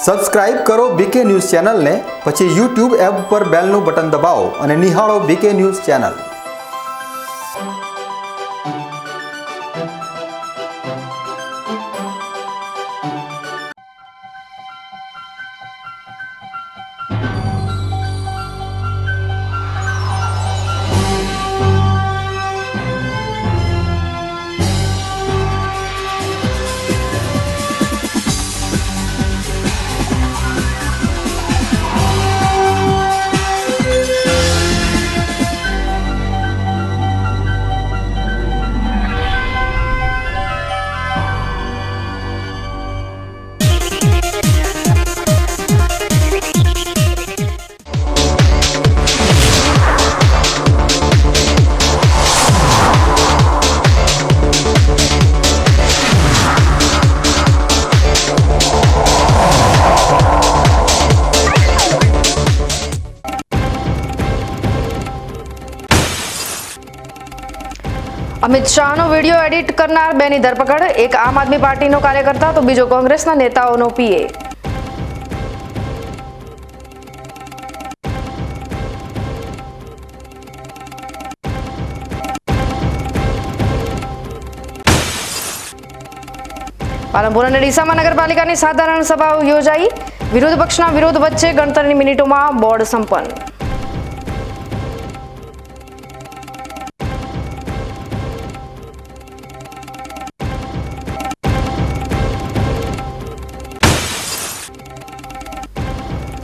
Subscribe કરો બીકે news ચેનલને, પછી YouTube એપ પર બેલનું બટન દબાવો અને નિહાળો બીકે ન્યૂઝ ચેનલ। અમિત શાહનો વિડીયો એડિટ કરનાર બેની ધરપકડ। એક આમ આદમી પાર્ટીનો કાર્યકર્તા તો બીજો કોંગ્રેસના નેતાઓનો પીએ। પાલનપુર અને ડીસામાં નગરપાલિકાની સાધારણ સભા યોજાઈ। વિરોધ પક્ષના વિરોધ વચ્ચે ગણતરીની મિનિટોમાં બોર્ડ સંપન્ન।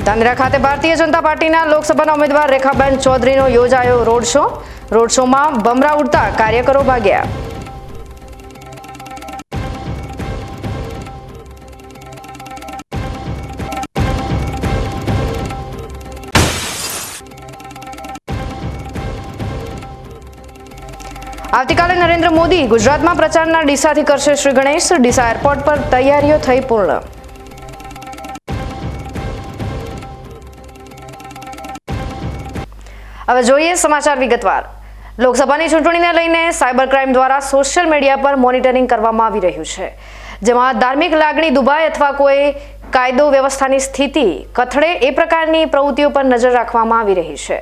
ધાનેરા ખાતે ભારતીય જનતા પાર્ટીના લોકસભાના ઉમેદવાર રેખાબેન ચૌધરીનો યોજાયો રોડ શો। રોડ શોમાં બમરા ઉડતા કાર્યકરો ભાગ્યા। આવતીકાલે નરેન્દ્ર મોદી ગુજરાતમાં પ્રચારના ડીસાથી કરશે શ્રી ગણેશ। ડીસા એરપોર્ટ પર તૈયારીઓ થઈ પૂર્ણ। હવે જોઈએ સમાચાર વિગતવાર। લોકસભાની ચૂંટણીને લઈને સાયબર ક્રાઇમ દ્વારા સોશિયલ મીડિયા પર મોનિટરિંગ કરવામાં આવી રહ્યું છે, જેમાં ધાર્મિક લાગણી દુભાય અથવા કોઈ કાયદો વ્યવસ્થાની સ્થિતિ કથળે એ પ્રકારની પ્રવૃત્તિઓ પર નજર રાખવામાં આવી રહી છે।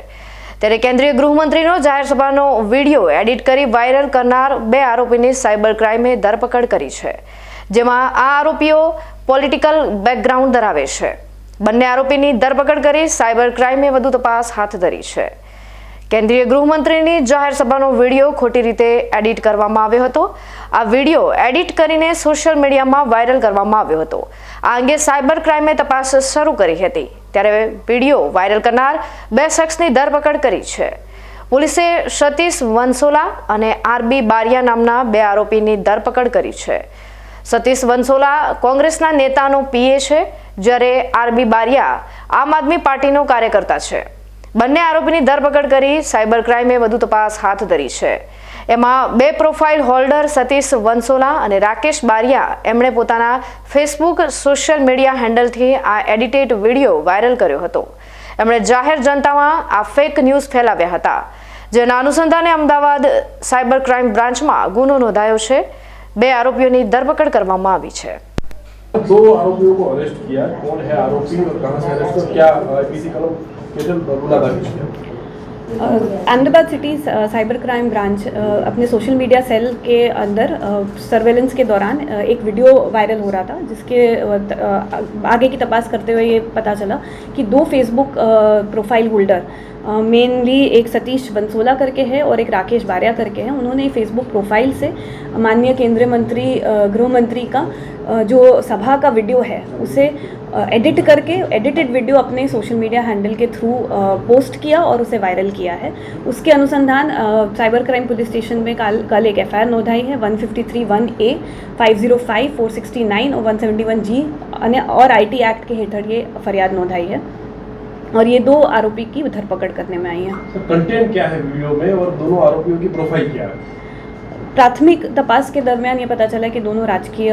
ત્યારે કેન્દ્રીય ગૃહમંત્રીનો જાહેર સભાનો વિડીયો એડિટ કરી વાયરલ કરનાર 2 આરોપીની સાયબર ક્રાઇમે ધરપકડ કરી છે, જેમાં આ આરોપીઓ પોલિટિકલ બેકગ્રાઉન્ડ ધરાવે છે। બંને આરોપીની ધરપકડ કરી સાયબર ક્રાઇમે વધુ તપાસ હાથ ધરી છે। કેન્દ્રીય ગૃહમંત્રીની જાહેર સભાનો વિડીયો ખોટી રીતે એડિટ કરવામાં આવ્યો હતો। આ વિડીયો એડિટ કરીને સોશિયલ મીડિયામાં વાયરલ કરવામાં આવ્યો હતો। આ અંગે સાયબર ક્રાઇમે તપાસ શરૂ કરી હતી। ત્યારે વિડીયો વાયરલ કરનાર 2 શખ્સની ધરપકડ કરી છે। પોલીસે સતીશ વંસોલા અને આરબી બારિયા નામના 2 આરોપીની ધરપકડ કરી છે। સતીશ વંસોલા કોંગ્રેસના નેતાનો પીએ છે, જ્યારે આરબી બારિયા આમ આદમી પાર્ટીનો કાર્યકર્તા છે। બંને આરોપીની ધરપકડ કરી સાયબર ક્રાઇમે વધુ તપાસ હાથ ધરી છે। એમાં 2 પ્રોફાઇલ હોલ્ડર સતીશ વંસોલા અને રાકેશ બારિયા એમણે પોતાના ફેસબુક સોશિયલ મીડિયા હેન્ડલથી આ એડિટેડ વિડીયો વાયરલ કર્યો હતો। એમણે જાહેર જનતામાં આ ફેક ન્યૂઝ ફેલાવ્યા હતા, જેના અનુસંધાને અમદાવાદ સાયબર ક્રાઇમ બ્રાન્ચમાં ગુનો નોંધાયો છે। 2 આરોપીઓની धरपकड़ કરવામાં આવી છે। 2 आरोपियों को अरेस्ट किया। कौन है आरोपी और कहां से अरेस्ट और क्या आईपीसी कलम Ahmedabad city cyber crime branch अपने सोशल मीडिया सेल के अंदर सर्वेलेंस के दौरान एक वीडियो वायरल हो रहा था, जिसके आगे की तपास करते हुए ये पता चला कि 2 फेसबुक प्रोफाइल होल्डर मेनली एक सतीश बंसोला करके है और एक राकेश बारिया करके है। उन्होंने फेसबुक प्रोफाइल से माननीय केंद्रीय मंत्री गृह मंत्री का जो सभा का वीडियो है उसे एडिट करके एडिटेड वीडियो अपने सोशल मीडिया हैंडल के थ्रू पोस्ट किया और उसे वायरल किया है। उसके अनुसंधान साइबर क्राइम पुलिस स्टेशन में कल एक एफआईआर नोंधाई है 153(1)A 505 469 और 171G और आईटी एक्ट के हेठળ ये फरियाद नोंधाई है और ये 2 आरोपी की धरपकड़ करने में आई है। कंटेंट क्या है वीडियो में और दोनों आरोपियों की प्रोफाइल क्या है? प्राथमिक तपास के दरमियान ये पता चला कि दोनों राजकीय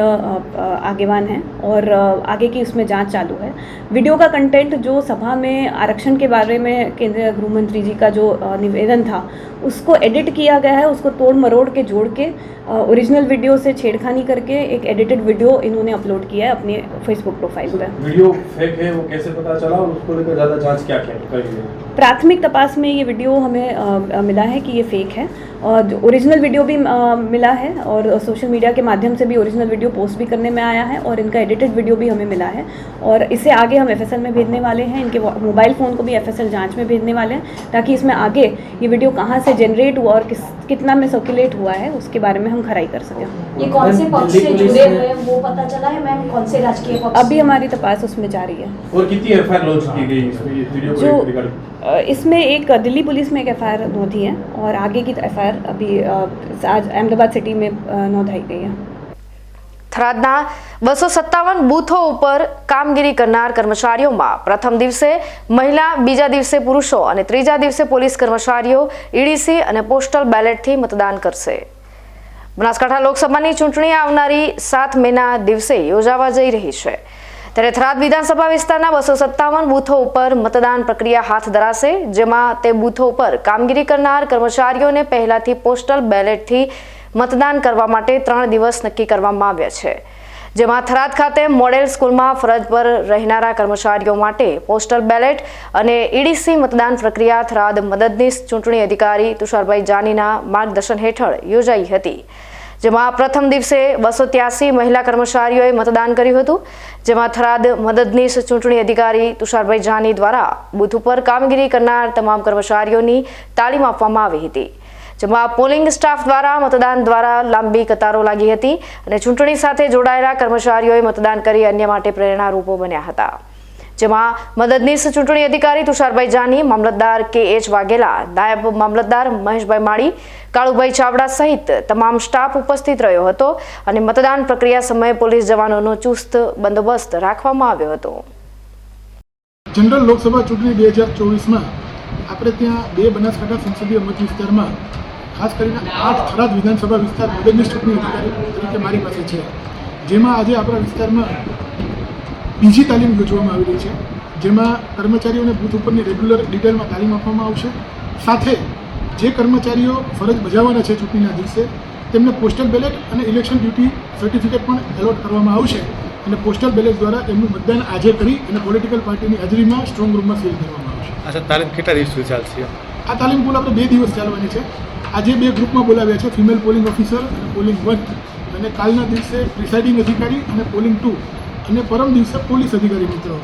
आगेवान हैं और आगे की उसमें जांच चालू है। वीडियो का कंटेंट जो सभा में आरक्षण के बारे में केंद्रीय गृह मंत्री जी का जो निवेदन था उसको एडिट किया गया है, उसको तोड़ मरोड़ के जोड़ के ओरिजिनल वीडियो से छेड़खानी करके एक एडिटेड वीडियो इन्होंने अपलोड किया है अपने फेसबुक प्रोफाइल पर। वीडियो फेक है वो कैसे पता चला और उसको लेकर ज़्यादा जांच क्या करी? प्राथमिक तपास में ये वीडियो हमें मिला है कि ये फेक है और ओरिजिनल वीडियो भी मिला है और सोशल मीडिया के माध्यम से भी ओरिजिनल वीडियो पोस्ट भी करने में आया है और इनका एडिटेड वीडियो भी हमें मिला है और इसे आगे हम एफएसएल में भेजने वाले हैं। इनके मोबाइल फ़ोन को भी एफएसएल जांच में भेजने वाले हैं ताकि इसमें आगे ये वीडियो कहाँ से जनरेट हुआ और कितना में सर्कुलेट हुआ है उसके बारे में हम खराई कर सकें। ये कौन से पक्ष से जुड़े हुए हैं वो पता चला है मैम? कौन से राजकीय पक्ष? अभी हमारी तपास उसमें जारी है। और कितनी एफआईआर लॉन्च की गई इसमें ये वीडियो को रिगार्डिंग? इसमें एक दिल्ली पुलिस में एक एफआईआर नोंधी है और आगे की एफआईआर अभी आज अहमदाबाद सिटी में नोंधाई गई है। થરાદના 257 બૂથો ઉપર કામગીરી કરનાર કર્મચારીઓમાં પ્રથમ દિવસે મહિલા, બીજા દિવસે પુરુષો અને ત્રીજા દિવસે પોલીસ કર્મચારીઓ ઈડીસી અને પોસ્ટલ બેલેટથી મતદાન કરશે। બનાસકાંઠા લોકસભાની ચૂંટણી આવનારી 7 મેના દિવસે યોજાવા જઈ રહી છે ત્યારે થરાદ વિધાનસભા વિસ્તારના 257 બૂથો ઉપર મતદાન પ્રક્રિયા હાથ ધરાશે, જેમાં તે બૂથો ઉપર કામગીરી કરનાર કર્મચારીઓને પહેલાથી પોસ્ટલ બેલેટથી मतदान करवा माटे 3 दिवस नक्की करवामां आव्या छे, जेमां थराद खाते मॉडेल स्कूलमां फरज पर रहेनारा कर्मचारीओ माटे पोस्टल बेलेट अने ईडीसी मतदान प्रक्रिया थराद मददनीश चूंटणी अधिकारी तुषारभाई जानीना मार्गदर्शन हेठळ योजाई हती, जेमां प्रथम दिवसे 283 महिला कर्मचारीओए मतदान कर्युं हतुं, जेमां थराद मददनीश चूंटणी अधिकारी तुषारभाई जानी द्वारा बूथ पर कामगीरी करनार तमाम कर्मचारीओनी तालीम आपवामां आवी हती, જેમાં પોલિંગ સ્ટાફ દ્વારા મતદાન દ્વારા લાંબી કતારો લાગી હતી અને ચૂંટણી સાથે જોડાયેલા કર્મચારીઓએ મતદાન કરી અન્ય માટે પ્રેરણારૂપો બન્યા હતા, જેમાં મદદનીશ ચૂંટણી અધિકારી તુષારભાઈ જાની, મામલતદાર KH વાઘેલા, નાયબ મામલતદાર મહેશભાઈ માળી, કાળુભાઈ ચાવડા સહિત તમામ સ્ટાફ ઉપસ્થિત રહ્યો હતો અને મતદાન પ્રક્રિયા સમયે પોલીસ જવાનોનો ચુસ્ત બંદોબસ્ત રાખવામાં આવ્યો હતો। જનરલ લોકસભા ચૂંટણી 2024માં આપણે ત્યાં બે બનાસકાંઠા સંસદીય મત વિસ્તારમાં ખાસ કરીને 8 થરાદ વિધાનસભા વિસ્તાર મદદનીશ ચૂંટણી અધિકારી તરીકે મારી પાસે છે, જેમાં આજે આપણા વિસ્તારમાં બીજી તાલીમ યોજવામાં આવી રહી છે, જેમાં કર્મચારીઓને બૂથ ઉપરની રેગ્યુલર ડિટેલમાં તાલીમ આપવામાં આવશે। સાથે જે કર્મચારીઓ ફરજ બજાવવાના છે ચૂંટણીના દિવસે તેમને પોસ્ટલ બેલેટ અને ઇલેક્શન ડ્યુટી સર્ટિફિકેટ પણ એલોટ કરવામાં આવશે અને પોસ્ટલ બેલેટ દ્વારા એમનું મતદાન આજે કરી અને પોલિટિકલ પાર્ટીની હાજરીમાં સ્ટ્રોંગ રૂમમાં સીલ કરવામાં આવશે। अच्छा, तालीम કેટલા દિવસ સુધી ચાલશે? આ તાલીમ કુલ આપણે 2 દિવસ ચાલવાની છે। આજે 2 ગ્રુપમાં બોલાવ્યા છે, ફિમેલ પોલિંગ ઓફિસર અને પોલિંગ 1, અને કાલના દિવસે પ્રિસાઇડિંગ અધિકારી અને પોલિંગ 2 અને પરમ દિવસે પોલીસ અધિકારી મિત્રો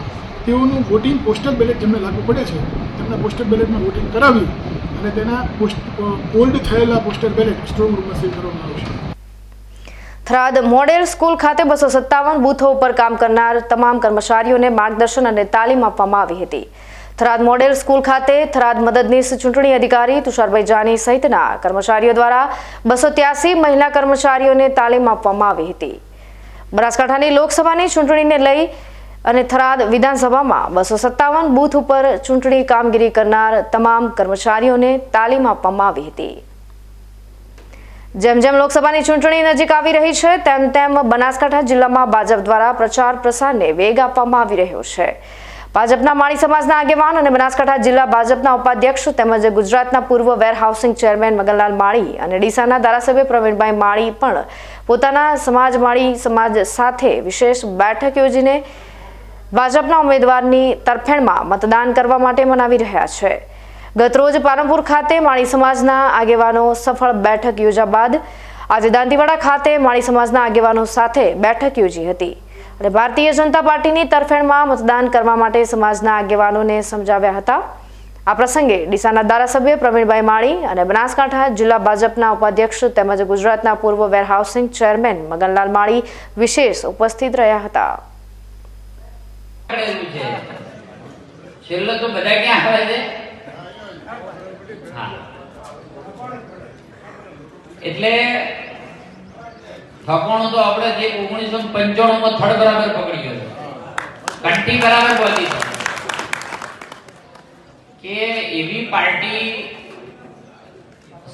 તેઓનું વોટિંગ પોસ્ટલ બેલેટ જેમને લાગુ પડે છે તેમના પોસ્ટલ બેલેટમાં વોટિંગ કરાવી અને તેના હોલ્ડ થયેલા પોસ્ટલ બેલેટ સ્ટ્રોંગ રૂમમાં સીલ કરવામાં આવશે। થરાદ મોડેલ સ્કૂલ ખાતે 257 બૂથો ઉપર કામ કરનાર તમામ કર્મચારીઓને માર્ગદર્શન અને તાલીમ આપવામાં આવી હતી। થરાદ મોડેલ સ્કૂલ ખાતે થરાદ મદદનીશ ચૂંટણી અધિકારી તુષારભાઈ જાની સહિતના કર્મચારીઓ દ્વારા 283 મહિલા કર્મચારીઓને તાલીમ આપવામાં આવી હતી। બનાસકાંઠાની લોકસભાની ચૂંટણીને લઈ અને થરાદ વિધાનસભામાં 257 બૂથ ઉપર ચૂંટણી કામગીરી કરનાર તમામ કર્મચારીઓને તાલીમ આપવામાં આવી હતી। જેમ જેમ લોકસભાની ચૂંટણી નજીક આવી રહી છે તેમ તેમ બનાસકાંઠા જિલ્લામાં ભાજપ દ્વારા પ્રચાર પ્રસારને વેગ આપવામાં આવી રહ્યો છે। ભાજપના માળી સમાજના આગેવાન અને બનાસકાંઠા જિલ્લા ભાજપના ઉપાધ્યક્ષ તેમજ ગુજરાતના પૂર્વ વેરહાઉસિંગ ચેરમેન મગનલાલ માળી અને ડીસાના ધારાસભ્ય પ્રવીણભાઈ માળી પણ પોતાના સમાજ માળી સમાજ સાથે વિશેષ બેઠક યોજીને ભાજપના ઉમેદવારની તરફેણમાં મતદાન કરવા માટે મનાવી રહ્યા છે। ગતરોજ પાલનપુર ખાતે માળી સમાજના આગેવાનો સફળ બેઠક યોજ્યા બાદ આજે દાંતીવાડા ખાતે માળી સમાજના આગેવાનો સાથે બેઠક યોજી હતી અને ભારતીય જનતા પાર્ટીની તરફેણમાં मतदान કરવા માટે સમાજના આગેવાનોને સમજાવ્યા હતા। આ પ્રસંગે ડીસાના ધારાસભ્ય પ્રવીણભાઈ માળી અને બનાસકાંઠા જિલ્લા ભાજપના ઉપાધ્યક્ષ તેમજ ગુજરાતના પૂર્વ વેરહાઉસિંગ ચેરમેન મગનલાલ માળી વિશેષ ઉપસ્થિત રહ્યા હતા। એટલે ઠકોણું તો આપણે જે 1995 માં થર્ડ બરાબર પકડ્યો છે, કંઠી બરાબર બોલી છે કે એવી પાર્ટી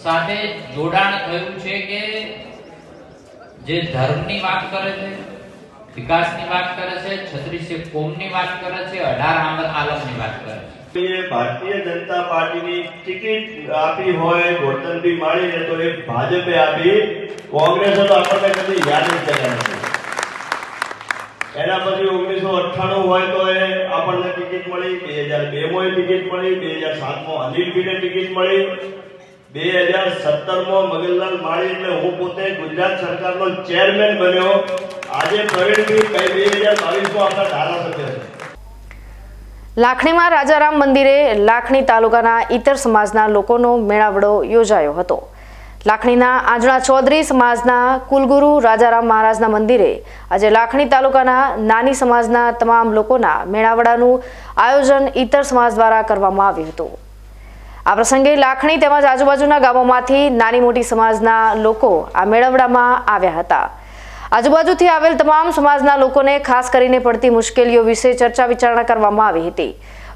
સાથે જોડાણ થયું છે કે જે ધર્મની વાત કરે છે, વિકાસની વાત કરે છે, 36 કોમની વાત કરે છે, 18 આલમની વાત કરે છે। ભારતીય જનતા પાર્ટીની ટિકિટ આપી હોય ગોરધનભાઈ માળીને તો એ ભાજપે આપી, કોંગ્રેસે તો આપણને કદી યાદ જ કર્યા નથી। એના પછી 1998 હોય તો એ આપણને ટિકિટ મળી, 2002 માં ટિકિટ મળી, 2007 માં અનિલભાઈને ટિકિટ મળી, 2017 માં મગનલાલ માળી એટલે હું પોતે ગુજરાત સરકારનો ચેરમેન બન્યો। આજે પ્રવીણભાઈ 2022 માં આપણા ધારાસભ્ય છે। લાખણીમાં રાજારામ મંદિરે લાખણી તાલુકાના ઇતર સમાજના લોકોનો મેળાવડો યોજાયો હતો। લાખણીના આંજણા ચૌધરી સમાજના કુલગુરુ રાજારામ મહારાજના મંદિરે આજે લાખણી તાલુકાના નાની સમાજના તમામ લોકોના મેળાવડાનું આયોજન ઇતર સમાજ દ્વારા કરવામાં આવ્યું હતું। આ પ્રસંગે લાખણી તેમજ આજુબાજુના ગામોમાંથી નાની મોટી સમાજના લોકો આ મેળાવડામાં આવ્યા હતા। આજુબાજુથી આવેલ તમામ સમાજના લોકોને ખાસ કરીને પડતી મુશ્કેલીઓ વિશે ચર્ચા વિચારણા કરવામાં આવી હતી।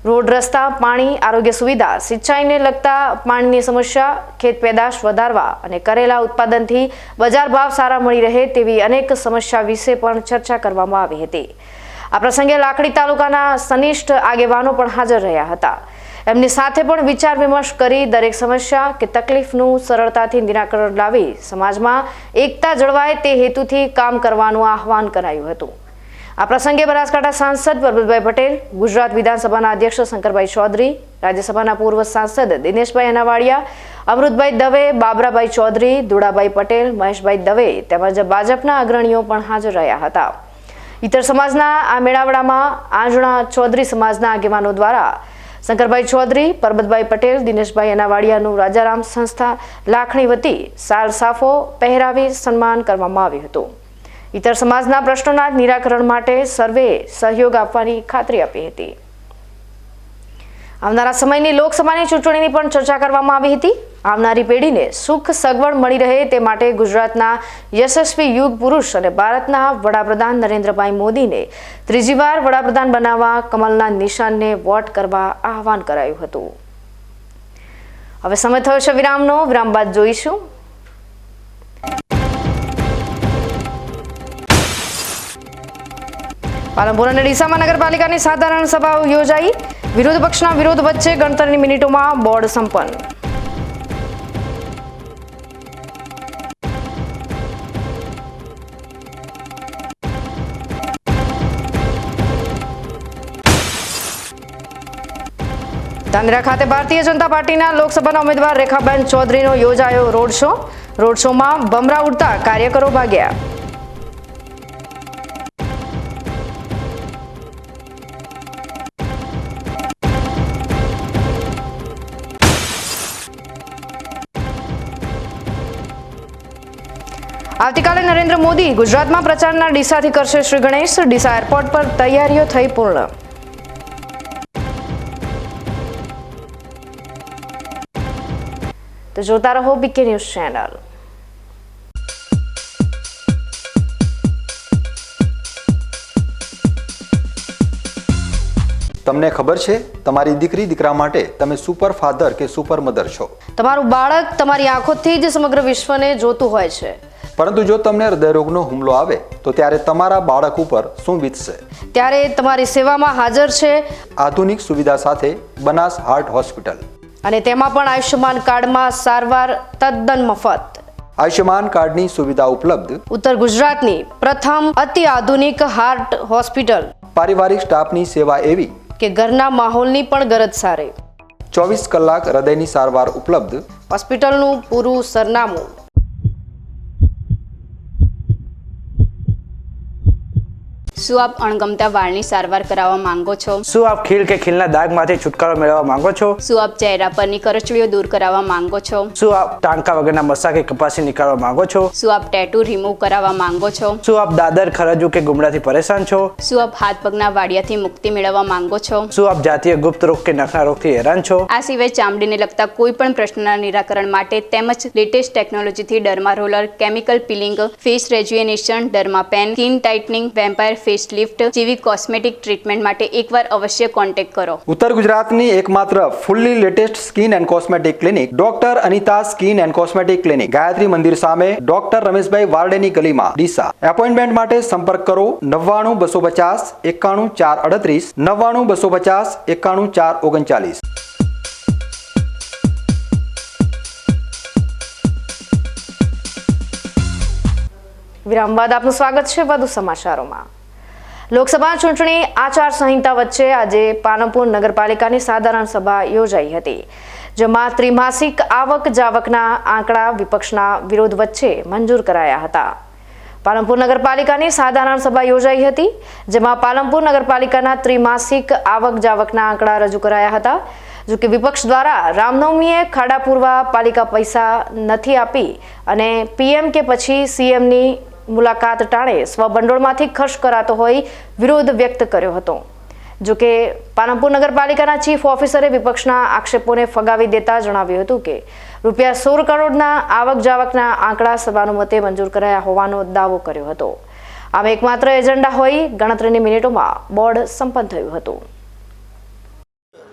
રોડ, રસ્તા, પાણી, આરોગ્ય સુવિધા, સિંચાઈને લગતા પાણીની સમસ્યા, ખેત પેદાશ વધારવા અને કરેલા ઉત્પાદનથી બજાર ભાવ સારા મળી રહે તેવી અનેક સમસ્યા વિશે પણ ચર્ચા કરવામાં આવી હતી। આ પ્રસંગે લાખણી તાલુકાના સનિષ્ઠ આગેવાનો પણ હાજર રહ્યા હતા। એમની સાથે પણ વિચાર વિમર્શ કરી દરેક સમસ્યા કે તકલીફનું સરળતાથી નિરાકરણ લાવી સમાજમાં એકતા જળવાય તે હેતુથી કામ કરવાનું આહવાન કરાયું હતું। આ પ્રસંગે બનાસકાંઠા સાંસદ પરબતભાઈ પટેલ, ગુજરાત વિધાનસભાના અધ્યક્ષ શંકરભાઈ ચૌધરી, રાજ્યસભાના પૂર્વ સાંસદ દિનેશભાઈ અનાવાડિયા, અમૃતભાઈ દવે, બાબરાભાઈ ચૌધરી, દુડાભાઈ પટેલ, મહેશભાઈ દવે તેમજ ભાજપના અગ્રણીઓ પણ હાજર રહ્યા હતા। ઇતર સમાજના આ મેળાવડામાં આંજણા ચૌધરી સમાજના આગેવાનો દ્વારા શંકરભાઈ ચૌધરી, પરબતભાઈ પટેલ, દિનેશભાઈ અનાવાડિયાનું રાજારામ સંસ્થા લાખણી વતી સાલ સાફો પહેરાવી સન્માન કરવામાં આવ્યું હતું। ઇતર સમાજના પ્રશ્નોના નિરાકરણ માટે સર્વે સહયોગ આપવાની ખાતરી આપી હતી। આવનારા સમયની લોકસભાની ચૂંટણીની પણ ચર્ચા કરવામાં આવી હતી। આવનારી પેઢીને સુખ સગવડ મળી રહે તે માટે ગુજરાતના યશસ્વી યુગ પુરુષ અને ભારતના વડાપ્રધાન નરેન્દ્રભાઈ મોદીને ત્રીજી વાર વડાપ્રધાન બનાવવા કમલના નિશાનને વોટ કરવા આહવાન કરાયું હતું। હવે સમય થયો છે વિરામનો। વિરામ બાદ જોઈશું પાલનપુર અને ડીસામાં નગરપાલિકાની સાધારણ સભાઓ યોજાઈ। વિરોધ પક્ષના વિરોધ વચ્ચે ગણતરીની મિનિટોમાં બોર્ડ સંપન્ન। ધાનેરા ખાતે ભારતીય જનતા પાર્ટીના લોકસભાના ઉમેદવાર રેખાબેન ચૌધરીનો યોજાયો રોડ શો। રોડ શોમાં બમરા ઉડતા કાર્યકરો ભાગ્યા। આવતીકાલે નરેન્દ્ર મોદી ગુજરાતમાં પ્રચારના ડીસાથી કરશે શ્રી ગણેશ। ડીસા એરપોર્ટ પર તૈયારીઓ થઈ પૂર્ણ। તો જોતા રહો બીકે ન્યૂઝ ચેનલ। તમને ખબર છે તમારી દીકરી દીકરા માટે તમે સુપર ફાધર કે સુપર મધર છો। તમારું બાળક તમારી આંખોથી જ સમગ્ર વિશ્વને જોતું હોય છે, પરંતુ જો તમને હૃદયરોગનો હુમલો આવે તો ત્યારે તમારા બાળક ઉપર શું વીતશે? ત્યારે તમારી સેવામાં હાજર છે આધુનિક સુવિધા સાથે બનાસ હાર્ટ હોસ્પિટલ, અને તેમાં પણ આયુષ્યમાન કાર્ડમાં સારવાર તદ્દન મફત। આયુષ્યમાન કાર્ડની સુવિધા ઉપલબ્ધ ઉત્તર ગુજરાતની પ્રથમ અતિ આધુનિક હાર્ટ હોસ્પિટલ। પારિવારિક સ્ટાફની સેવા એવી કે ઘરના માહોલની પણ ગરજ સારે। 24 કલાક હૃદયની સારવાર ઉપલબ્ધ। હોસ્પિટલનું પૂરું સરનામું। શું આપ અણગમતા વાળની સારવાર કરાવવા માંગો છો? શું આપ ખીલ કે ખીલના દાગમાંથી છુટકારો મેળવવા માંગો છો? શું આપ ચહેરા પરની કરચલીઓ દૂર કરાવવા માંગો છો? શું આપ ટાંકા વગરના મસા કે કપાસી નીકાળવા માંગો છો? શું આપ ટેટુ રિમૂવ કરાવવા માંગો છો? શું આપ દાદર, ખરજુ કે ગુમડાથી પરેશાન છો? શું આપ હાથ પગના વાડિયાથી મુક્તિ મેળવવા માંગો છો? શું આપ જાતીય ગુપ્ત રોગ કે નખના રોગથી હેરાન છો? આ સિવાય ચામડીને લગતા કોઈ પણ પ્રશ્નના નિરાકરણ માટે તેમજ લેટેસ્ટ ટેકનોલોજીથી derma roller, chemical peeling, face rejuvenation, derma pen, skin tightening, vampire face facelift જેવી કોસ્મેટિક ટ્રીટમેન્ટ માટે એકવાર અવશ્ય કોન્ટેક્ટ કરો. ઉત્તર ગુજરાતની એકમાત્ર fully latest skin and cosmetic clinic doctor Anita skin and cosmetic clinic, Gayatri Mandir સામે, ડોક્ટર રમેશભાઈ વારડેની ગલીમાં, ડીસા. એપોઇન્ટમેન્ટ માટે સંપર્ક કરો 99 250 91 438, 99 250 91 439. વિરામ બાદ આપનું સ્વાગત છે વધુ સમાચારોમાં. લોકસભા ચૂંટણી આચાર સંહિતા વચ્ચે આજે પાલનપુર નગરપાલિકાની સાધારણ સભા યોજાઈ હતી, જેમાં ત્રિમાસિક આવક જાવકના આંકડા વિપક્ષના વિરોધ વચ્ચે મંજૂર કરાયા હતા. પાલનપુર નગરપાલિકાની સાધારણ સભા યોજાઈ હતી, જેમાં પાલનપુર નગરપાલિકાના ત્રિમાસિક આવક જાવકના આંકડા રજૂ કરાયા હતા. જો કે વિપક્ષ દ્વારા રામનવમીએ ખાડા પૂરવા પાલિકા પૈસા નથી આપી અને પીએમ કે પછી સીએમની મુલાકાત ટાણે સ્વભંડોળમાંથી ખર્ચ કરાતો હોય વિરોધ વ્યક્ત કર્યો હતો. જો કે પાલનપુર નગરપાલિકાના ચીફ ઓફિસરે વિપક્ષના આક્ષેપોને ફગાવી દેતા જણાવ્યું હતું કે ₹16 કરોડના આવક જાવકના આંકડા સર્વાનુમતે મંજૂર કરાયા હોવાનો દાવો કર્યો હતો. આમ એકમાત્ર એજન્ડા હોય ગણતરીની મિનિટોમાં બોર્ડ સંપન્ન થયું હતું.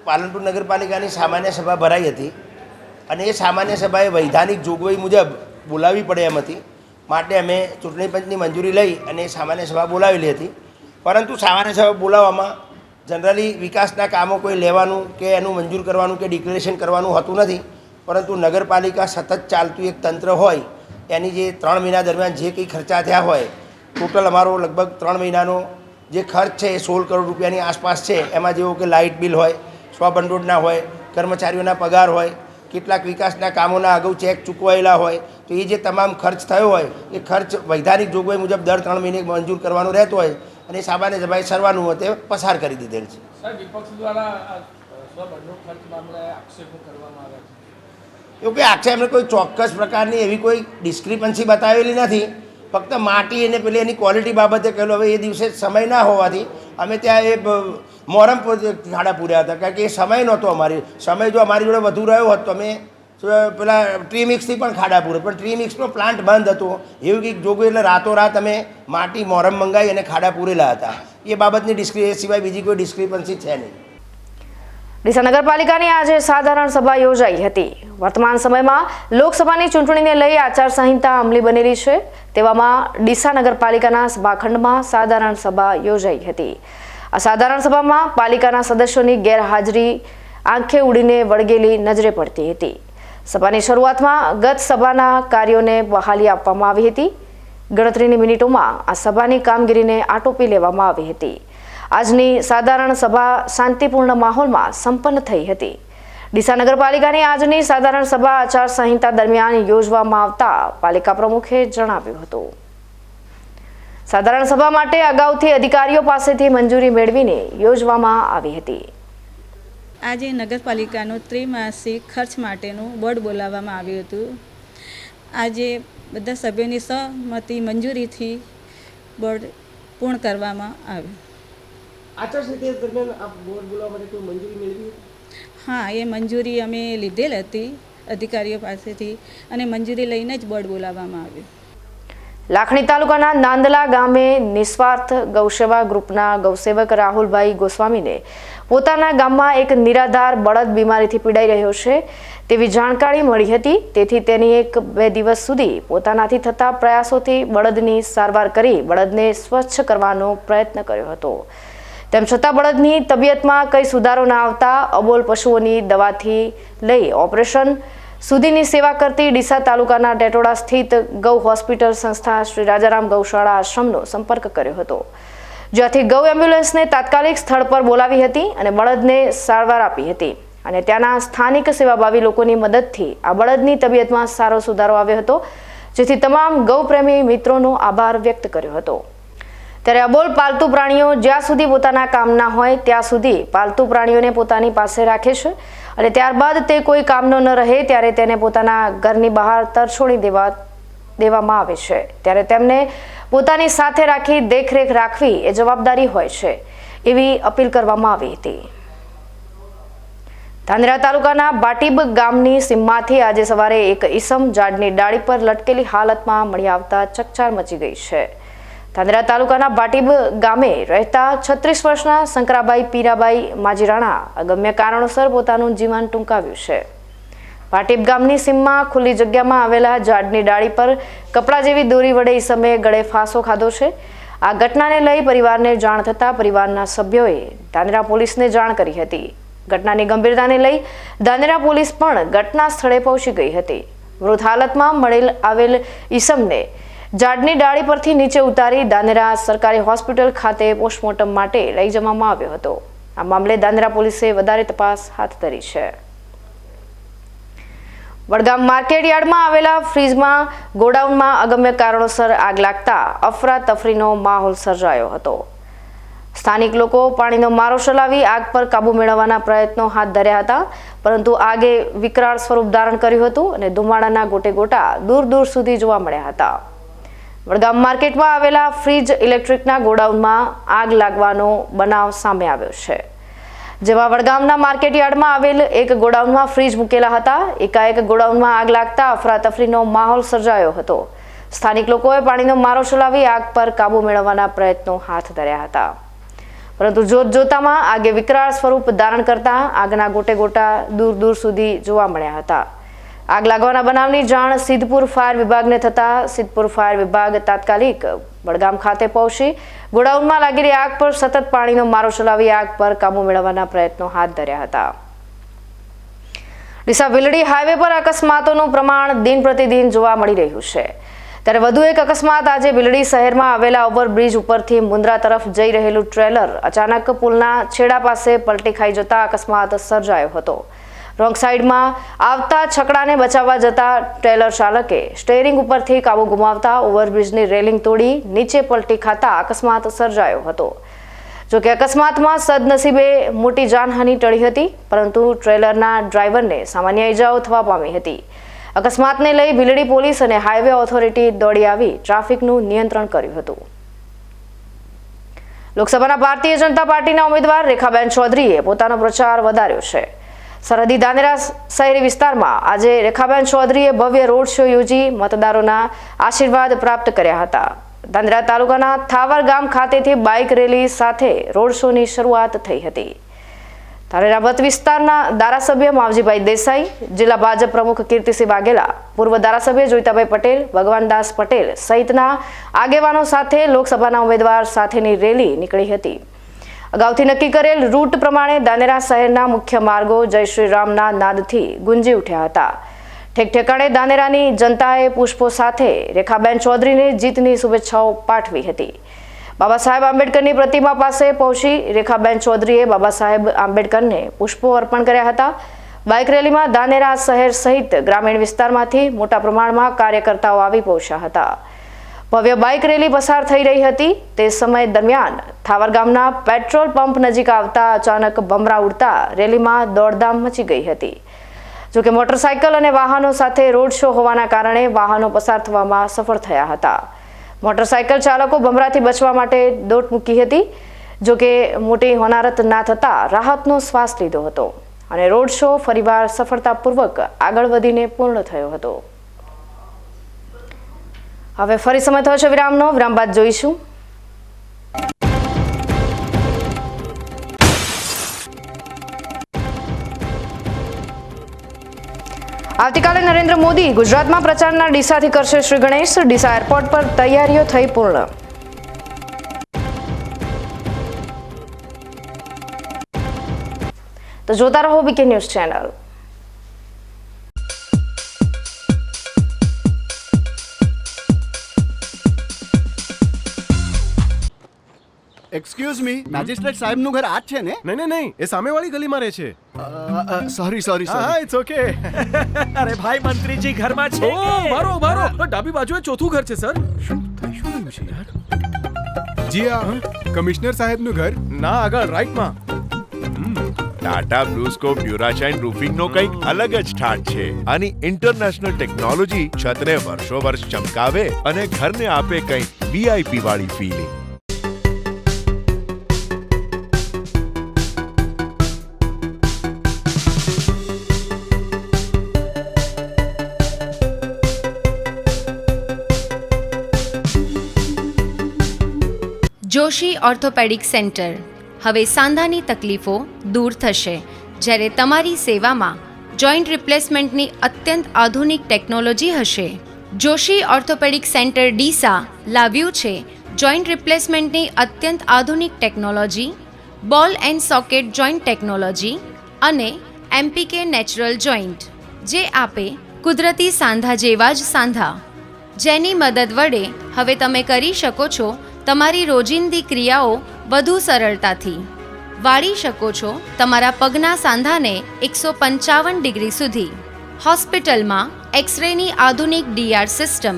પાલનપુર નગરપાલિકાની સામાન્ય સભા ભરાઈ હતી અને એ સામાન્ય સભાએ વૈધાનિક જોગવાઈ મુજબ બોલાવવી પડે એમ હતી, માટે અમે ચૂંટણી પંચની મંજૂરી લઈ અને સામાન્ય સભા બોલાવેલી હતી. પરંતુ સામાન્ય સભા બોલાવવામાં જનરલી વિકાસના કામો કોઈ લેવાનું કે એનું મંજૂર કરવાનું કે ડિક્લેરેશન કરવાનું હોતું નથી, પરંતુ નગરપાલિકા સતત ચાલતું એક તંત્ર હોય, એની જે 3 મહિના દરમિયાન જે કંઈ ખર્ચા થયા હોય, ટોટલ અમારો લગભગ 3 મહિનાનો જે ખર્ચ છે એ 16 કરોડ રૂપિયાની આસપાસ છે. એમાં જેવો કે લાઇટ બિલ હોય, સ્વભંડોળના હોય, કર્મચારીઓના પગાર હોય, કેટલાક વિકાસના કામોના અગાઉ ચેક ચૂકવાયેલા હોય, તો એ જે તમામ ખર્ચ થયો હોય એ ખર્ચ વૈધાનિક જોગવાઈ મુજબ દર 3 મહિને મંજૂર કરવાનો રહેતો હોય અને સામાન્ય સભાએ સર્વાનુમતે પસાર કરી દીધેલ છે. વિપક્ષ દ્વારા સ્વભંડોળ ખર્ચ મામલે આક્ષેપો કરવામાં આવ્યા છે. એવું કે આક્ષેપને કોઈ ચોક્કસ પ્રકારની એવી કોઈ ડિસ્ક્રિપન્સી બતાવેલી નથી, ફક્ત માટી અને પેલી એની ક્વોલિટી બાબતે કહેલું. હવે એ દિવસે સમય ના હોવાથી અમે ત્યાં એ મોરમ ખાડા પૂર્યા હતા, કારણ કે એ સમય નહોતો અમારી. સમય જો અમારી જોડે વધુ રહ્યો હોત તો અમે પેલા ટ્રી મિક્સથી પણ ખાડા પૂરે, પણ ટ્રી મિક્સનો પ્લાન્ટ બંધ હતો એવું કંઈક જોગું, એટલે રાતોરાત અમે માટી મોરમ મંગાવી અને ખાડા પૂરેલા હતા. એ બાબતની એ સિવાય બીજી કોઈ ડિસ્ક્રિપન્સી છે નહીં. ડીસા નગરપાલિકાની આજે સાધારણ સભા યોજાઈ હતી. વર્તમાન સમયમાં લોકસભાની ચૂંટણીને લઈ આચારસંહિતા અમલી બનેલી છે, તેવામાં ડીસા નગરપાલિકાના સભાખંડમાં સાધારણ સભા યોજાઈ હતી. આ સાધારણ સભામાં પાલિકાના સદસ્યોની ગેરહાજરી આંખે ઉડીને વળગેલી નજરે પડતી હતી. સભાની શરૂઆતમાં ગત સભાના કાર્યોને બહાલી આપવામાં આવી હતી. ગણતરીની મિનિટોમાં આ સભાની કામગીરીને આટોપી લેવામાં આવી હતી. આજની સાધારણ સભા શાંતિપૂર્ણ માહોલમાં સંપન્ન થઈ હતી. ડીસા નગરપાલિકાની આજની સાધારણ સભા આચારસંહિતા દરમિયાન યોજવામાં આવતા પાલિકા પ્રમુખે જણાવ્યું હતું. સાધારણ સભા માટે અગાઉથી અધિકારીઓ પાસેથી મંજૂરી મેળવીને યોજવામાં આવી હતી. આજે નગરપાલિકાનો ત્રિમાસિક ખર્ચ માટેનું બોર્ડ બોલાવવામાં આવ્યું હતું. આજે બધા સભ્યોની સહમતિ મંજૂરીથી બોર્ડ પૂર્ણ કરવામાં આવ્યું. આચારસંહિતા દરમિયાન આપ બોર્ડ બોલાવવા માટે કોઈ મંજૂરી મેળવી? હા, એ મંજૂરી અમે લીધેલ હતી અધિકારીઓ પાસેથી અને મંજૂરી લઈને જ બોર્ડ બોલાવવામાં આવ્યું. લાખણી તાલુકાના નાંદલા ગામે નિસ્વાર્થ ગૌસેવા ગ્રુપના ગૌસેવક રાહુલભાઈ ગોસ્વામીને પોતાના ગામમાં એક નિરાધાર બળદ બીમારીથી પીડાઈ રહ્યો છે તેવી જાણકારી મળી હતી. તેથી તેની 1-2 દિવસ સુધી પોતાનાથી થતા પ્રયાસોથી બળદની સારવાર કરી બળદને સ્વચ્છ કરવાનો પ્રયત્ન કર્યો હતો. તેમ છતાં બળદની તબિયતમાં કંઈ સુધારો ના આવતા અબોલ પશુઓની દવાથી લઈ ઓપરેશન સુધીની સેવા કરતી ડીસા તાલુકાના ટેટોડા સ્થિત ગૌ હોસ્પિટલ સંસ્થા શ્રી રાજારામ ગૌશાળા આશ્રમનો સંપર્ક કર્યો હતો, જ્યાંથી ગૌ એમ્બ્યુલન્સને તાત્કાલિક સ્થળ પર બોલાવી હતી અને બળદને સારવાર આપી હતી. અને ત્યાંના સ્થાનિક સેવાભાવી લોકોની મદદથી આ બળદની તબિયતમાં સારો સુધારો આવ્યો હતો, જેથી તમામ ગૌપ્રેમી મિત્રોનો આભાર વ્યક્ત કર્યો હતો. ત્યારે અબોલ પાલતુ પ્રાણીઓ જ્યાં સુધી પોતાના કામના હોય ત્યાં સુધી પાલતુ પ્રાણીઓને પોતાની પાસે રાખે છે અને ત્યારબાદ તે કોઈ કામનો ન રહે ત્યારે તેને પોતાના ઘરની બહાર તરછોડી દેવામાં આવે છે. ત્યારે તેમને પોતાની સાથે રાખી દેખરેખ રાખવી એ જવાબદારી હોય છે એવી અપીલ કરવામાં આવી હતી. ધાનેરા તાલુકાના બાટીબ ગામની સીમમાંથી આજે સવારે એક ઈસમ ઝાડની ડાળી પર લટકેલી હાલતમાં મળી આવતા ચકચાર મચી ગઈ છે. ધાનેરા તાલુકાના ભાટીબ ગામે રહેતા 36 વર્ષના શંકરાબાઈ પીરાબાઈ માજીરાણા અગમ્ય કારણોસર પોતાનું જીવન ટૂંકાવ્યું છે. ભાટીબ ગામની સીમમાં ખુલ્લી જગ્યામાં આવેલા ઝાડની ડાળી પર કપડા જેવી દોરી વડે ઈસમે ગળે ફાંસો ખાધો છે. આ ઘટનાને લઈ પરિવારને જાણ થતાં પરિવારના સભ્યોએ ધાનેરા પોલીસને જાણ કરી હતી. ઘટનાની ગંભીરતાને લઈ ધાનેરા પોલીસ પણ ઘટના સ્થળે પહોંચી ગઈ હતી. મૃત હાલતમાં મળેલ આવેલ ઈસમને ઝાડની ડાળી પરથી નીચે ઉતારી ધાનેરા સરકારી હોસ્પિટલ ખાતે પોસ્ટમોર્ટમ માટે લઈ જવામાં આવ્યો હતો. આ મામલે ધાનેરા પોલીસે વધારે તપાસ હાથ ધરી છે. વડગામ માર્કેટ યાર્ડમાં આવેલા ફ્રીજમાં ગોડાઉનમાં અગમ્ય કારણોસર આગ લાગતા અફરાતફરીનો માહોલ સર્જાયો હતો. સ્થાનિક લોકો પાણીનો મારો ચલાવી આગ પર કાબુ મેળવવાના પ્રયત્નો હાથ ધર્યા હતા, પરંતુ આગે વિકરાળ સ્વરૂપ ધારણ કર્યું હતું અને ધુમાડાના ગોટે ગોટા દૂર દૂર સુધી જોવા મળ્યા હતા. વડગામ માર્કેટમાં આવેલા ફ્રીજ ઇલેક્ટ્રિકના ગોડાઉનમાં આગ લાગવાનો બનાવ સામે આવ્યો છે. જેમાં વડગામના માર્કેટ યાર્ડમાં આવેલ એક ગોડાઉનમાં ફ્રીજ મૂકેલા હતા. એકાએક ગોડાઉનમાં આગ લાગતા અફરાતફરીનો માહોલ સર્જાયો હતો. સ્થાનિક લોકોએ પાણીનો મારો ચલાવી આગ પર કાબુ મેળવવાના પ્રયત્નો હાથ ધર્યા હતા, પરંતુ જોત જોતામાં આગે વિકરાળ સ્વરૂપ ધારણ કરતા આગના ગોટે ગોટા દૂર દૂર સુધી જોવા મળ્યા હતા. આગ લાગવાના બનાવની જાણ સિદ્ધપુર ફાયર વિભાગને થતા સિદ્ધપુર ફાયર વિભાગ તાત્કાલિક વડગામ ખાતે પહોંચી ગોડાઉનમાં લાગેલી આગ પર સતત પાણીનો મારો ચલાવી આગ પર કાબુ મેળવવાના પ્રયત્નો હાથ ધર્યા હતા. ડીસા વિલડી હાઈવે પર અકસ્માતોનું પ્રમાણ દિન પ્રતિદિન જોવા મળી રહ્યું છે. ત્યારે વધુ એક અકસ્માત આજે વિલડી શહેરમાં આવેલા ઓવરબ્રિજ ઉપરથી મુન્દ્રા તરફ જઈ રહેલું ટ્રેલર અચાનક પુલના છેડા પાસે પલટી ખાઈ જતા અકસ્માત સર્જાયો હતો. રોંગ સાઈડમાં આવતા છકડાને બચાવવા જતા ટ્રેલર ચાલકે સ્ટેરિંગ ઉપરથી કાબુ ગુમાવતા ઓવરબ્રિજની રેલિંગ તોડી નીચે પલટી ખાતા અકસ્માત સર્જાયો હતો. જોકે અકસ્માતમાં સદનસીબે મોટી જાનહાનિ ટળી હતી, પરંતુ ટ્રેલરના ડ્રાઈવરને સામાન્ય ઈજાઓ થવા પામી હતી. અકસ્માતને લઈ ભીલડી પોલીસ અને હાઈવે ઓથોરિટી દોડી આવી ટ્રાફિકનું નિયંત્રણ કર્યું હતું. લોકસભાના ભારતીય જનતા પાર્ટીના ઉમેદવાર રેખાબેન ચૌધરીએ પોતાનો પ્રચાર વધાર્યો છે. સરહદી ધાનેરા શહેરી વિસ્તારમાં આજે રેખાબેન ચૌધરીએ ભવ્ય રોડ શો યોજી મતદારોના આશીર્વાદ પ્રાપ્ત કર્યા હતા. ધાનેરા તાલુકાના થાવર ગામ ખાતેથી બાઇક રેલી સાથે રોડ શોની શરૂઆત થઈ હતી. ધાનેરા મત વિસ્તારના ધારાસભ્ય માવજીભાઈ દેસાઈ, જિલ્લા ભાજપ પ્રમુખ કીર્તિસિંહ વાઘેલા, પૂર્વ ધારાસભ્ય જોઈતાભાઈ પટેલ, ભગવાનદાસ પટેલ સહિતના આગેવાનો સાથે લોકસભાના ઉમેદવાર સાથેની રેલી નીકળી હતી. અગાઉથી નક્કી કરેલ રૂટ પ્રમાણે ધાનેરા શહેરના મુખ્ય માર્ગો જય શ્રી રામના નાદથી ગુંજી ઉઠ્યા હતા. ઠેક ઠેકાણે ધાનેરાની જનતાએ પુષ્પો સાથે રેખાબેન ચૌધરીને જીતની શુભેચ્છાઓ પાઠવી હતી. બાબા સાહેબ આંબેડકરની પ્રતિમા પાસે પહોંચી રેખાબેન ચૌધરીએ બાબા સાહેબ આંબેડકરને પુષ્પો અર્પણ કર્યા હતા. બાઇક રેલીમાં ધાનેરા શહેર સહિત ગ્રામીણ વિસ્તારમાંથી મોટા પ્રમાણમાં કાર્યકર્તાઓ આવી પહોંચ્યા હતા. ભવ્ય બાઇક રેલી પસાર થઈ રહી હતી તે સમય દરમિયાન થાવર ગામના પેટ્રોલ પંપ નજીક આવતા અચાનક ભમરા ઉડતા રેલીમાં દોડધામ મચી ગઈ હતી. જોકે મોટરસાયકલ અને વાહનો સાથે રોડ શો હોવાના કારણે વાહનો પસાર થવામાં સફળ થયા હતા. મોટરસાયકલ ચાલકો ભમરાથી બચવા માટે દોટ મૂકી હતી. જોકે મોટી હોનારત ના થતા રાહતનો શ્વાસ લીધો હતો અને રોડ શો ફરીવાર સફળતાપૂર્વક આગળ વધીને પૂર્ણ થયો હતો. હવે ફરી સમય થયો છે વિરામનો. વિરામ બાદ જોઈશું. આવતીકાલે નરેન્દ્ર મોદી ગુજરાતમાં પ્રચારના ડીસાથી કરશે શ્રી ગણેશ. ડીસા એરપોર્ટ પર તૈયારીઓ થઈ પૂર્ણ. તો જોતા રહો BK news channel. Excuse me, magistrate સાહેબનું ઘર આ જ છે ને? નહીં, એ સામેવાળી ગલીમાં રહે છે. સોરી. હા, ઇટ્સ ઓકે. અરે ભાઈ, મંત્રીજી ઘરમાં છે. ઓ મારો ડાબી બાજુએ ચોથું ઘર છે સર. શું થયું છે યાર? જી હા, કમિશનર સાહેબનું ઘર. ના, આગળ રાઈટમાં. ટાટા બ્લુસ્કોપ ડ્યુરાશાઇન રૂફિંગ નો કંઈક અલગ જ ઠાઠ છે. આની ઇન્ટરનેશનલ ટેકનોલોજી છતને વર્ષો વર્ષ ચમકાવે અને ઘરને આપે કંઈક વીઆઈપી વાળી ફીલિંગ. Joshi orthopaedic centre. હવે સાંધાની તકલીફો દૂર થશે, જ્યારે તમારી સેવામાં જોઈન્ટ રિપ્લેસમેન્ટની અત્યંત આધુનિક ટેકનોલોજી હશે. જોશી ઓર્થોપેડિક સેન્ટર ડીસા લાવ્યું છે જોઈન્ટ રિપ્લેસમેન્ટની અત્યંત આધુનિક ટેકનોલોજી, બોલ એન્ડ સોકેટ જોઈન્ટ ટેકનોલોજી અને એમપીકે નેચરલ જોઈન્ટ, જે આપે કુદરતી સાંધા જેવા જ સાંધા, જેની મદદ વડે હવે તમે કરી શકો છો તમારી રોજિંદી ક્રિયાઓ વધુ સરળતાથી. વાળી શકો છો તમારા પગના સાંધાને 155 ડિગ્રી સુધી. હોસ્પિટલમાં એક્સરેની આધુનિક ડીઆર સિસ્ટમ,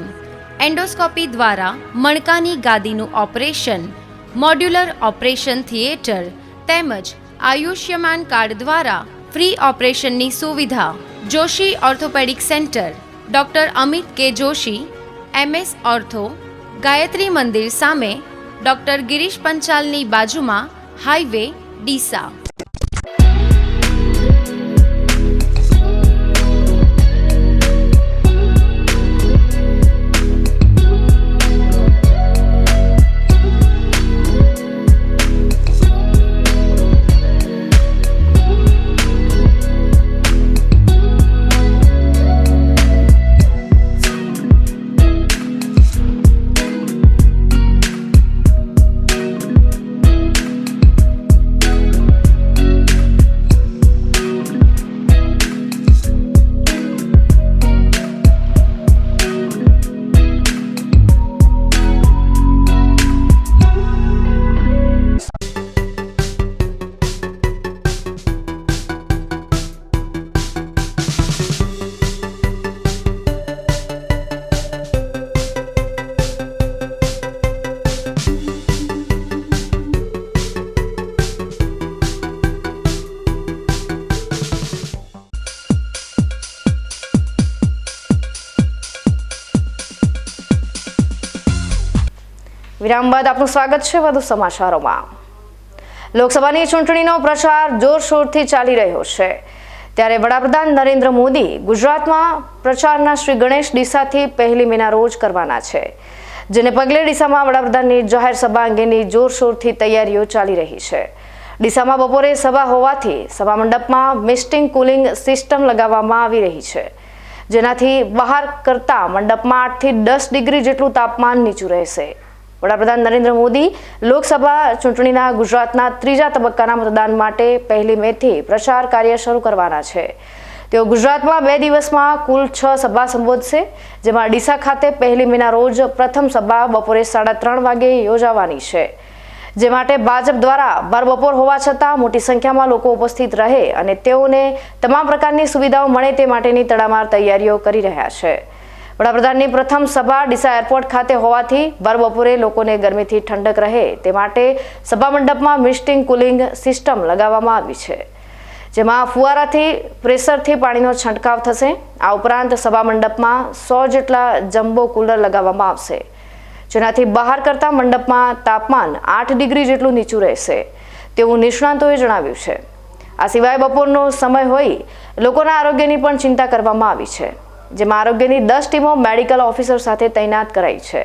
એન્ડોસ્કોપી દ્વારા મણકાની ગાદીનું ઓપરેશન, મોડ્યુલર ઓપરેશન થિયેટર તેમજ આયુષ્યમાન કાર્ડ દ્વારા ફ્રી ઓપરેશનની સુવિધા. Joshi orthopaedic centre, doctor Amit કે જોશી, MS ઓર્થો, ગાયત્રી મંદિર સામે, ડૉક્ટર ગિરીશ પંચાલની બાજુમાં, હાઈવે, ડીસા. વિરામ બાદ આપનું સ્વાગત છે વધુ સમાચારોમાં. લોકસભાની ચૂંટણીનો પ્રચાર જોરશોરથી ચાલી રહ્યો છે, ત્યારે વડાપ્રધાન નરેન્દ્ર મોદી ગુજરાતમાં પ્રચારના શ્રી ગણેશ ડીસાથી 1 મેના રોજ કરવાના છે, જેને પગલે ડીસામાં વડાપ્રધાનની જાહેર સભા અંગેની જોરશોરથી તૈયારીઓ ચાલી રહી છે. ડીસામાં બપોરે સભા હોવાથી સભા મંડપમાં મિસ્ટિંગ કુલિંગ સિસ્ટમ લગાવવામાં આવી રહી છે, જેનાથી બહાર કરતા મંડપમાં 8 થી 10 ડિગ્રી જેટલું તાપમાન નીચું રહેશે. વડાપ્રધાન નરેન્દ્ર મોદી લોકસભા ચૂંટણીના ગુજરાતના 3જા તબક્કાના મતદાન માટે 1 મેથી પ્રચાર કાર્ય શરૂ કરવાના છે. તેઓ ગુજરાતમાં 2 દિવસમાં કુલ 6 સભા સંબોધશે, જેમાં ડીસા ખાતે 1 મેના રોજ પ્રથમ સભા બપોરે 3:30 વાગે યોજાવાની છે, જે માટે ભાજપ દ્વારા ભર બપોર હોવા છતાં મોટી સંખ્યામાં લોકો ઉપસ્થિત રહે અને તેઓને તમામ પ્રકારની સુવિધાઓ મળે તે માટેની તડામાર તૈયારીઓ કરી રહ્યા છે. વડાપ્રધાનની પ્રથમ સભા ડીસા એરપોર્ટ ખાતે હોવાથી ભર બપોરે લોકોને ગરમીથી ઠંડક રહે તે માટે સભા મંડપમાં મિસ્ટિંગ કુલિંગ સિસ્ટમ લગાવવામાં આવી છે, જેમાં ફુવારાથી પ્રેશરથી પાણીનો છંટકાવ થશે. આ ઉપરાંત સભા મંડપમાં 100 જેટલા જમ્બો કુલર લગાવવામાં આવશે, જેનાથી બહાર કરતા મંડપમાં તાપમાન 8 ડિગ્રી જેટલું નીચું રહેશે તેવું નિષ્ણાતોએ જણાવ્યું છે. આ સિવાય બપોરનો સમય હોય લોકોના આરોગ્યની પણ ચિંતા કરવામાં આવી છે, જેમાં આરોગ્યની 10 ટીમો મેડિકલ ઓફિસર સાથે તૈનાત કરાઈ છે,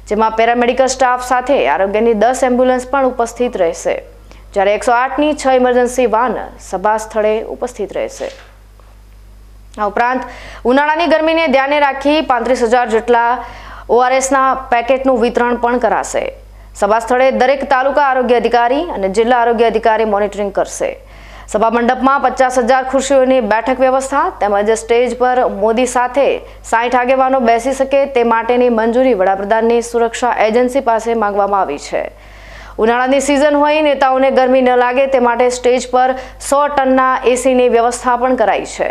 જેમાં પેરામેડિકલ સ્ટાફ સાથે આરોગ્યની 10 એમ્બ્યુલન્સ પણ ઉપસ્થિત રહેશે, જ્યારે 108ની 6 ઇમરજન્સી વાન સભા સ્થળે ઉપસ્થિત રહેશે. આ ઉપરાંત ઉનાળાની ગરમીને ધ્યાને રાખી 35,000 જેટલા ORSના પેકેટનું વિતરણ પણ કરાશે. સભા સ્થળે દરેક તાલુકા આરોગ્ય અધિકારી અને જિલ્લા આરોગ્ય અધિકારી મોનિટરિંગ કરશે. સભા મંડપમાં 50,000 ખુરશીઓની બેઠક વ્યવસ્થા તેમજ સ્ટેજ પર મોદી સાથે 60 આગેવાનો બેસી શકે તે માટેની મંજૂરી વડાપ્રધાનની સુરક્ષા એજન્સી પાસે માંગવામાં આવી છે. ઉનાળાની સિઝન હોય નેતાઓને ગરમી ન લાગે તે માટે સ્ટેજ પર 100 ટનના એસીની વ્યવસ્થા પણ કરાઈ છે.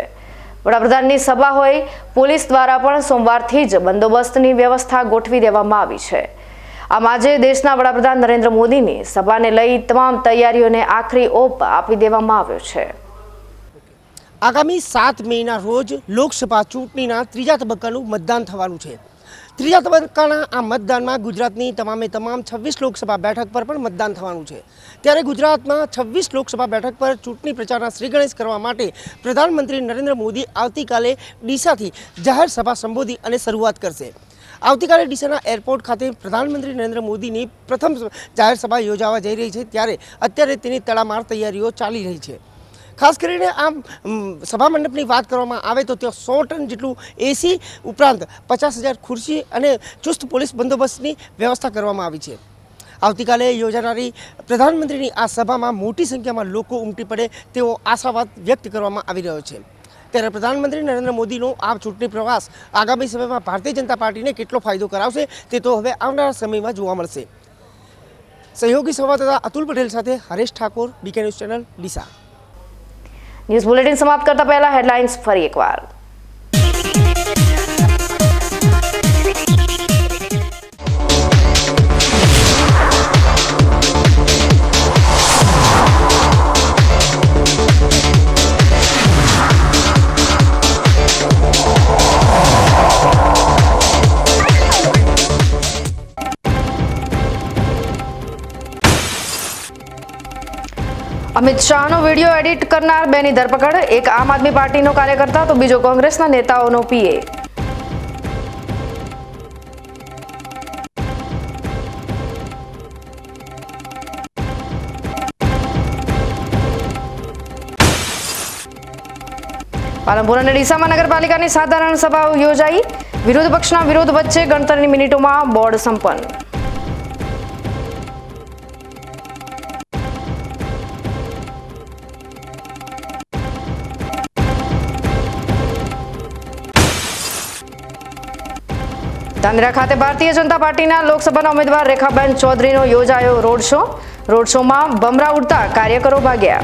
વડાપ્રધાનની સભા હોય પોલીસ દ્વારા પણ સોમવારથી જ બંદોબસ્તની વ્યવસ્થા ગોઠવી દેવામાં આવી છે. આમ આજે દેશના વડાપ્રધાન નરેન્દ્ર મોદીની સભાને લઈ તમામ તૈયારીઓને આખરી ઓપ આપી દેવામાં આવ્યો છે. આગામી 7 મેના રોજ લોકસભા ચૂંટણીના 3જા તબક્કાનું મતદાન થવાનું છે. 3જા તબક્કાના આ મતદાનમાં ગુજરાતની તમામે તમામ 26 લોકસભા બેઠક પર પણ મતદાન થવાનું છે. ત્યારે ગુજરાતમાં 26 લોકસભા બેઠક પર ચૂંટણી પ્રચારના શ્રી ગણેશ કરવા માટે પ્રધાનમંત્રી નરેન્દ્ર મોદી આવતીકાલે ડીસાથી જાહેર સભા સંબોધી અને શરૂઆત કરશે. આવતીકાલે ડીસાના એરપોર્ટ ખાતે પ્રધાનમંત્રી નરેન્દ્ર મોદીની પ્રથમ જાહેર સભા યોજાવા જઈ રહી છે, ત્યારે અત્યારે તેની તડામાર તૈયારીઓ ચાલી રહી છે। ખાસ કરીને આમ સભા મંડપની વાત કરવામાં આવે તો ત્યાં 100 ટન જેટલું એસી ઉપરાંત 50,000 ખુરશી અને ચુસ્ત પોલીસ બંદોબસ્તની વ્યવસ્થા કરવામાં આવી છે। આવતીકાલે યોજાનારી પ્રધાનમંત્રીની આ સભામાં મોટી સંખ્યામાં લોકો ઉમટી પડે તેવો આશાવાદ વ્યક્ત કરવામાં આવી રહ્યો છે। ત્યારે પ્રધાનમંત્રી નરેન્દ્ર મોદીનો આ ચૂંટણી પ્રવાસ આગામી સમયમાં ભારતીય જનતા પાર્ટીને કેટલો ફાયદો કરાવશે તે તો હવે આવનારા સમયમાં જોવા મળશે। સહયોગી સંવાદદાતા અતુલ પટેલ સાથે Haresh Thakor, BK news channel, Deesa. News bulletin સમાપ્ત કરતા પહેલા હેડલાઇન્સ ફરી એકવાર। અમિત શાહનો વિડીયો એડિટ કરનાર બેની ધરપકડ, એક આમ આદમી પાર્ટીનો કાર્યકર્તા તો બીજો કોંગ્રેસના નેતાઓનો પીએ। પાલનપુર અને ડીસામાં નગરપાલિકાની સાધારણ સભા યોજાઈ, વિરોધ પક્ષના વિરોધ વચ્ચે ગણતરીની મિનિટોમાં બોર્ડ સંપન્ન। ધાનેરા ખાતે ભારતીય જનતા પાર્ટીના લોકસભાના ઉમેદવાર રેખાબેન ચૌધરીનો યોજાયો રોડ શો, રોડ શોમાં બમરા ઉડતા કાર્યકરો ભાગ્યા।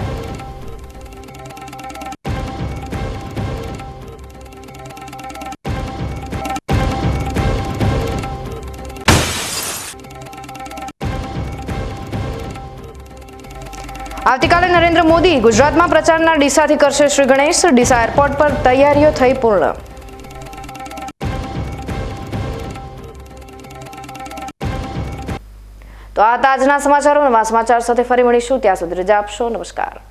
આવતીકાલે નરેન્દ્ર મોદી ગુજરાતમાં પ્રચારના ડીસાથી કરશે શ્રી ગણેશ, ડીસા એરપોર્ટ પર તૈયારીઓ થઈ પૂર્ણ। તો આ આજના સમાચારો, નવા સમાચાર સાથે ફરી મળીશું, ત્યાં સુધી રજા આપશો, નમસ્કાર।